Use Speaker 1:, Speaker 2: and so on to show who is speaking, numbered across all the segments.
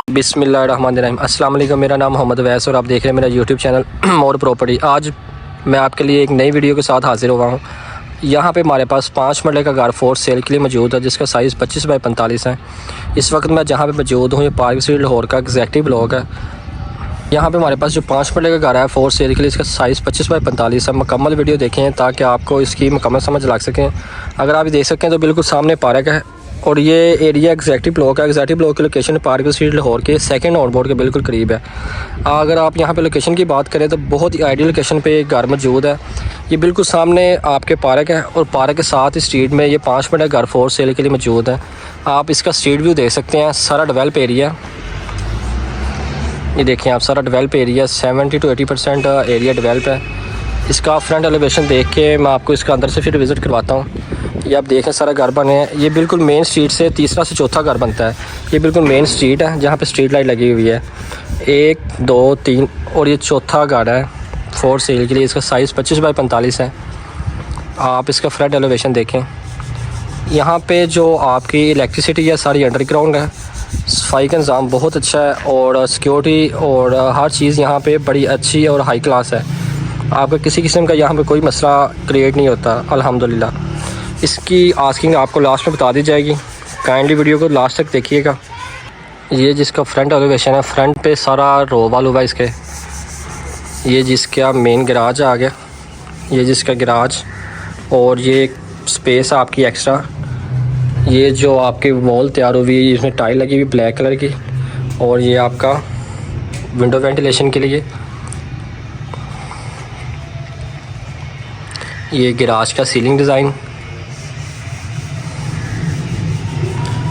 Speaker 1: बिस्मिल्लाहिर्रहमानिर्रहीम। अस्सलाम वालेकुम। मेरा नाम मोहम्मद वैस और आप देख रहे हैं मेरा यूट्यूब चैनल मोर प्रॉपर्टी। आज मैं आपके लिए एक नई वीडियो के साथ हाजिर हुआ हूँ। यहाँ पे हमारे पास 5 मरले का घर फोर सेल के लिए मौजूद है, जिसका साइज़ 25 बाई 45 है। इस वक्त मैं जहाँ पे मौजूद हूँ, ये पार्क स्ट्रीट लाहौर का एग्जैक्टिव ब्लॉक है। यहाँ पे हमारे पास जो 5 मरले का घर है फोर सेल के लिए, इसका साइज़ 25 बाई 45 है। मुकम्मल वीडियो देखें ताकि आपको इसकी मुकम्मल समझ लग सकें। अगर आप देख सकें तो बिल्कुल सामने पार्क है और ये एरिया एग्जैक्टिव ब्लॉक है। एग्जैक्टिव ब्लॉक की लोकेशन पार्क स्ट्रीट लाहौर के सेकंड आउटबोर्ड के बिल्कुल करीब है। अगर आप यहाँ पे लोकेशन की बात करें तो बहुत ही आइडियल लोकेशन पे एक घर मौजूद है। ये बिल्कुल सामने आपके पार्क है और पार्क के साथ ही स्ट्रीट में ये 5 मरले घर फोर सेल के लिए मौजूद है। आप इसका स्ट्रीट व्यू देख सकते हैं। सारा डेवलप एरिया, ये देखें आप, सारा develop area 70 to 80% area develop है। इसका फ्रंट एलिवेशन देख के मैं आपको इसका अंदर से फिर विज़िट करवाता हूँ। ये आप देखें सारा घर बने हैं। ये बिल्कुल मेन स्ट्रीट से तीसरा से चौथा घर बनता है। ये बिल्कुल मेन स्ट्रीट है जहाँ पे स्ट्रीट लाइट लगी हुई है। 1 2 3 और ये चौथा घर है फोर सेल के लिए। इसका साइज़ 25 बाई 45 है। आप इसका फ्रंट एलिवेशन देखें। यहाँ पे जो आपकी इलेक्ट्रिसिटी है सारी अंडरग्राउंड है। सफाई का इंतज़ाम बहुत अच्छा है और सिक्योरिटी और हर चीज़ यहाँ पे बड़ी अच्छी और हाई क्लास है। आपका किसी किस्म का यहाँ पे कोई मसला क्रिएट नहीं होता अल्हम्दुलिल्लाह। इसकी आस्किंग आपको लास्ट में बता दी जाएगी। काइंडली वीडियो को लास्ट तक देखिएगा। ये जिसका फ्रंट एलिवेशन है, फ्रंट पे सारा रो वाल हुआ इसके। ये जिसका मेन गराज आ गया, ये जिसका गराज और ये स्पेस आपकी एक्स्ट्रा। ये जो आपकी वॉल तैयार हुई है, इसमें टाइल लगी हुई ब्लैक कलर की और ये आपका विंडो वेंटिलेशन के लिए। ये गैराज का सीलिंग डिज़ाइन।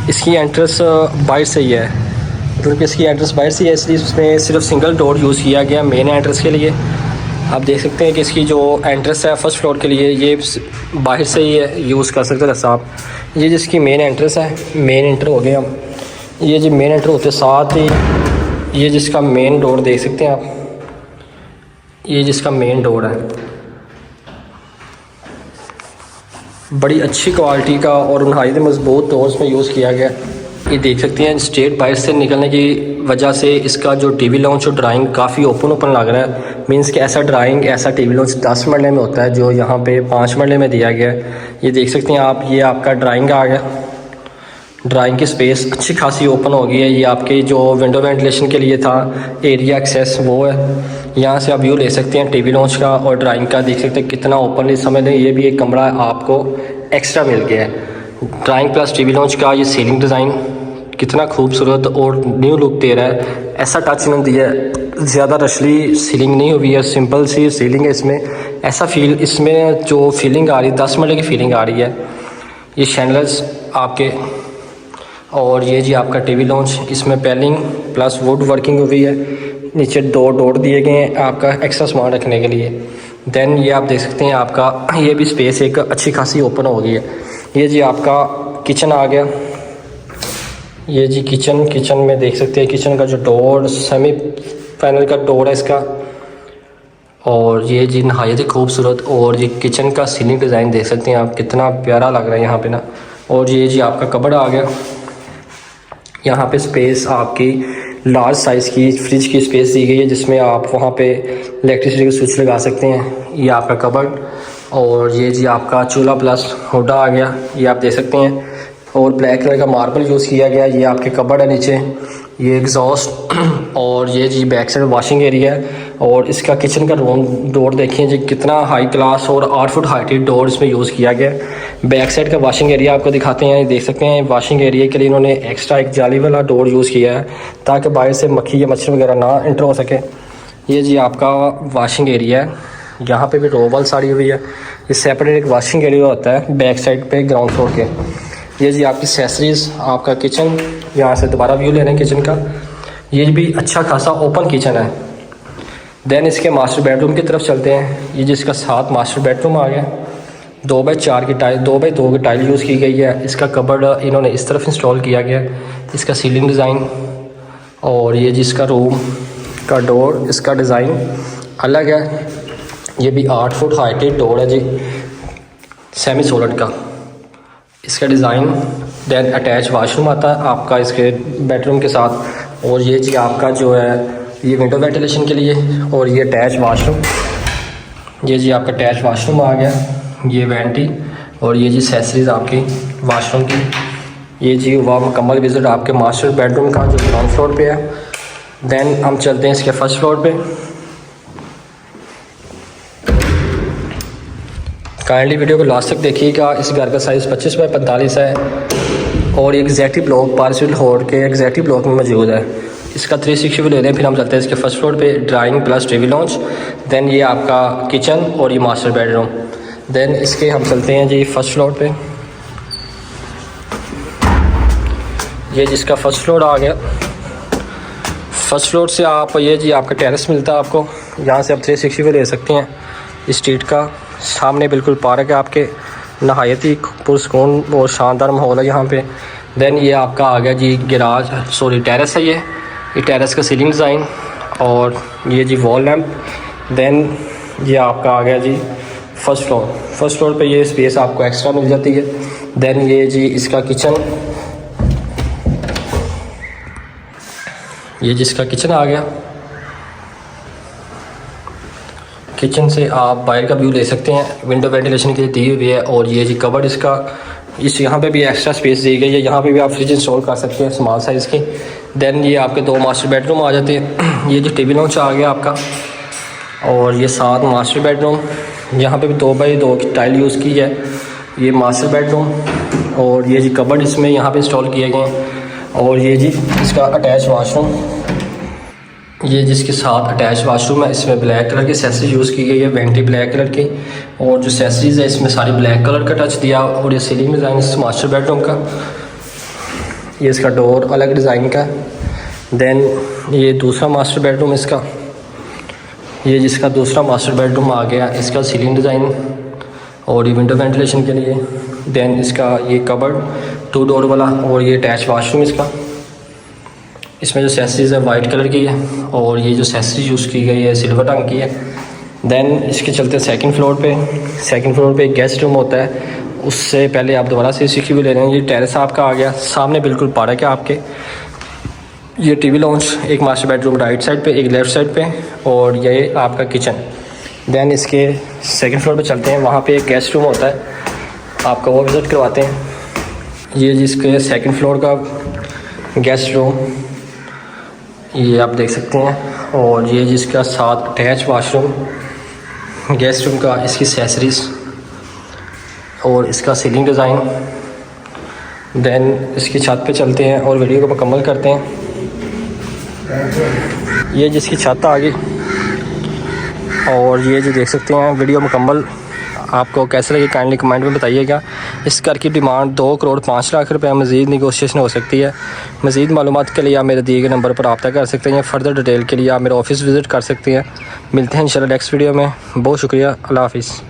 Speaker 1: इसकी एंट्रेंस बाहर से ही है, मतलब इसकी एंट्रेंस बाहर से ही है, इसलिए इसमें सिर्फ सिंगल डोर यूज़ किया गया मेन एंट्रेंस के लिए। आप देख सकते हैं कि इसकी जो एंट्रेंस है फर्स्ट फ्लोर के लिए, ये बाहर से ही है, यूज़ कर सकते हैं साहब। ये जिसकी मेन एंट्रेंस है, मेन एंटर हो गए हम। ये जो मेन एंटर होते साथ ही ये जिसका मेन डोर देख सकते हैं आप, ये जिसका मेन डोर है, बड़ी अच्छी क्वालिटी का और नहायत मजबूत डोर्स में यूज़ किया गया। ये देख सकते हैं स्ट्रेट बाहर से निकलने की वजह से इसका जो टीवी लॉन्च और ड्राइंग काफ़ी ओपन लग रहा है। मींस कि ऐसा ड्राइंग ऐसा टीवी लॉन्च 10 मरले में होता है, जो यहाँ पे 5 मरले में दिया गया है। ये देख सकते हैं आप, ये आपका ड्राइंग आ गया। ड्राइंग की स्पेस अच्छी खासी ओपन हो गई है। ये आपके जो विंडो वेंटिलेशन के लिए था एरिया एक्सेस, वो है। यहाँ से आप व्यू ले सकते हैं टीवी लॉन्च का और ड्राइंग का। देख सकते हैं कितना ओपनली, समझ लें ये भी एक कमरा आपको एक्स्ट्रा मिल गया है। ड्राइंग प्लस टीवी लॉन्च का ये सीलिंग डिज़ाइन कितना खूबसूरत और न्यू लुक दे रहा है। ऐसा टच इन्होंने दिया है, ज़्यादा रशली सीलिंग नहीं हुई है, सिंपल सी सीलिंग है इसमें। ऐसा फील, इसमें जो फीलिंग आ रही है 10 मरले की फीलिंग आ रही है। ये शैंडल्स आपके, और ये जी आपका टीवी लॉन्च, इसमें पैलिंग प्लस वुड वर्किंग हुई है। नीचे 2 डोर दिए गए हैं आपका एक्स्ट्रा सामान रखने के लिए। देन ये आप देख सकते हैं आपका ये भी स्पेस एक अच्छी खासी ओपन हो गई है। ये जी आपका किचन आ गया। ये जी किचन में देख सकते हैं किचन का जो डोर सेमी पैनल का डोर है इसका। और ये जी नहायत ही खूबसूरत, और ये किचन का सीलिंग डिज़ाइन देख सकते हैं आप, कितना प्यारा लग रहा है यहाँ पे ना। और ये जी आपका कबर्ड आ गया। यहाँ पे स्पेस आपकी लार्ज साइज़ की फ्रिज की स्पेस दी गई है, जिसमें आप वहाँ पे इलेक्ट्रिसिटी का स्विच लगा सकते हैं। ये आपका कबर्ड, और ये जी आपका चूल्हा प्लस हुडा आ गया, ये आप देख सकते हैं। और ब्लैक कलर का मार्बल यूज़ किया गया। ये आपके कबर्ड है नीचे, ये एग्जॉस्ट, और ये जी बैक साइड वॉशिंग एरिया है। और इसका किचन का रूम डोर देखिए जी कितना हाई क्लास और 8 फुट हाइटेड डोर इसमें यूज़ किया गया। बैक साइड का वॉशिंग एरिया आपको दिखाते हैं। देख सकते हैं वॉशिंग एरिया के लिए इन्होंने एक्स्ट्रा एक जाली वाला डोर यूज़ किया है, ताकि बाहर से मक्खी या मच्छर वगैरह ना एंटर हो सके। ये जी आपका वॉशिंग एरिया है, यहाँ पे भी रोवल साड़ी हुई है। ये सेपरेट एक वॉशिंग एरिया होता है बैक साइड पे ग्राउंड फ्लोर के। ये जी आपकी एक्सेसरीज, आपका किचन, यहाँ से दोबारा व्यू लेना है किचन का। ये भी अच्छा खासा ओपन किचन है। देन इसके मास्टर बेडरूम की तरफ चलते हैं। ये जिसका 7 मास्टर बेडरूम आ गया। 2x4 की टाइल, 2x2 की टाइल यूज़ की गई है। इसका कबर्ड इन्होंने इस तरफ इंस्टॉल किया गया। इसका सीलिंग डिज़ाइन, और ये जिसका रूम का डोर, इसका डिज़ाइन अलग है। ये भी 8 फुट हाइटेड डोर है जी, सेमी सोलर का। इसका डिज़ाइन देन अटैच वाशरूम आता है आपका इसके बेडरूम के साथ। और ये जी आपका जो है ये विंडो वेंटिलेशन के लिए। और ये अटैच वाशरूम, ये जी आपका अटैच वाशरूम आ गया, ये वेंटी। और ये जी एक्सेसरीज आपकी वाशरूम की। ये जी हुआ मुकम्मल विज़िट आपके मास्टर बेडरूम का जो ग्राउंड फ्लोर पे है। देन हम चलते हैं इसके फर्स्ट फ्लोर पे। काइंडली वीडियो को लास्ट तक देखिएगा। इस घर का साइज़ 25 बाई 45 है और एग्जैक्टिव ब्लॉक पार्सिल होल्ड के एग्जैक्टिव ब्लॉक में मौजूद है। इसका 360 व्यू ले लें। फिर हम चलते हैं इसके फर्स्ट फ्लोर पे, drawing plus TV lounge. Then ये आपका किचन और ये मास्टर बेडरूम। देन इसके हम चलते हैं जी फर्स्ट फ्लोर पे। ये जिसका फर्स्ट फ्लोर आ गया। फर्स्ट फ्लोर से आप ये जी आपका टेरेस मिलता है आपको, यहाँ से आप 360 व्यू ले सकते हैं स्ट्रीट का। सामने बिल्कुल पार्क है आपके, नहायत ही पुरसकून और शानदार माहौल है यहाँ पे। देन ये आपका आ गया जी गैराज, सॉरी टेरेस है ये टेरेस का सीलिंग डिज़ाइन और ये जी वॉल लैम्प। देन ये आपका आ गया जी फर्स्ट फ्लोर पे ये स्पेस आपको एक्स्ट्रा मिल जाती है। देन ये जी इसका किचन, ये जिसका किचन आ गया। किचन से आप बाहर का व्यू ले सकते हैं, विंडो वेंटिलेशन के लिए दी हुई है। और ये जी कबर्ड इसका, इस यहाँ पे भी एक्स्ट्रा स्पेस दी गई है, यहाँ पे भी आप फ्रिज इंस्टॉल कर सकते हैं स्मॉल साइज़ की। देन ये आपके 2 मास्टर बेडरूम आ जाते हैं। ये जो टीवी लॉन्च आ गया आपका और ये 7 मास्टर बेडरूम, यहाँ पे भी 2 बाई 2 की टाइल यूज़ की है। ये मास्टर बेडरूम और ये जी कबर्ड इसमें यहाँ पे इंस्टॉल किए गए हैं। और ये जी इसका अटैच वाशरूम, ये जिसके साथ अटैच वाशरूम है, इसमें ब्लैक कलर की एक्सेसरीज यूज़ की गई है, वेंटी ब्लैक कलर की। और जो एक्सेसरीज है इसमें सारी ब्लैक कलर का टच दिया। और ये सीलिंग डिज़ाइन इस मास्टर बेडरूम का, ये इसका डोर अलग डिज़ाइन का। देन ये दूसरा मास्टर बेडरूम इसका, ये जिसका दूसरा मास्टर बेडरूम आ गया, इसका सीलिंग डिज़ाइन और ये विंडो वेंटिलेशन के लिए। देन इसका ये कबर्ड 2 डोर वाला और ये अटैच वाशरूम इसका। इसमें जो एक्सेसरीज है वाइट कलर की है और ये जो एक्सेसरीज यूज़ की गई है सिल्वर रंग की है। देन इसके चलते हैं सेकंड फ्लोर पे एक गेस्ट रूम होता है। उससे पहले आप दोबारा से इसी की भी ले रहे हैं। ये टेरेस आपका आ गया, सामने बिल्कुल पार्क है आपके। ये टीवी लॉन्च, एक मास्टर बेडरूम राइट साइड पे, एक लेफ़्ट साइड पे और ये आपका किचन। देन इसके सेकंड फ्लोर पे चलते हैं, वहाँ पे एक गेस्ट रूम होता है, आपका वो विज़िट करवाते हैं। ये जिसके सेकंड फ्लोर का गेस्ट रूम, ये आप देख सकते हैं। और ये जिसका साथ अटैच वाशरूम गेस्ट रूम का, इसकी एक्सेसरीज और इसका सीलिंग डिज़ाइन। देन इसकी छत पे चलते हैं और वीडियो को मुकम्मल करते हैं। ये जिसकी छत आ गई और ये जो देख सकते हैं वीडियो मुकम्मल। आपको कैसे लगी काइंडली कमेंट में बताइएगा। इस घर की डिमांड 2 करोड़ 5 लाख रुपए, मज़ीद निगोशिएशन हो सकती है। मज़ीद मालूमात के लिए आप मेरे दिए गए नंबर पर रब्ता कर सकते हैं। फर्दर डिटेल के लिए आप मेरा ऑफिस विज़िट कर सकते हैं। मिलते हैं इंशाल्लाह नेक्स्ट वीडियो में। बहुत शुक्रिया, अल्लाह हाफ़िज़।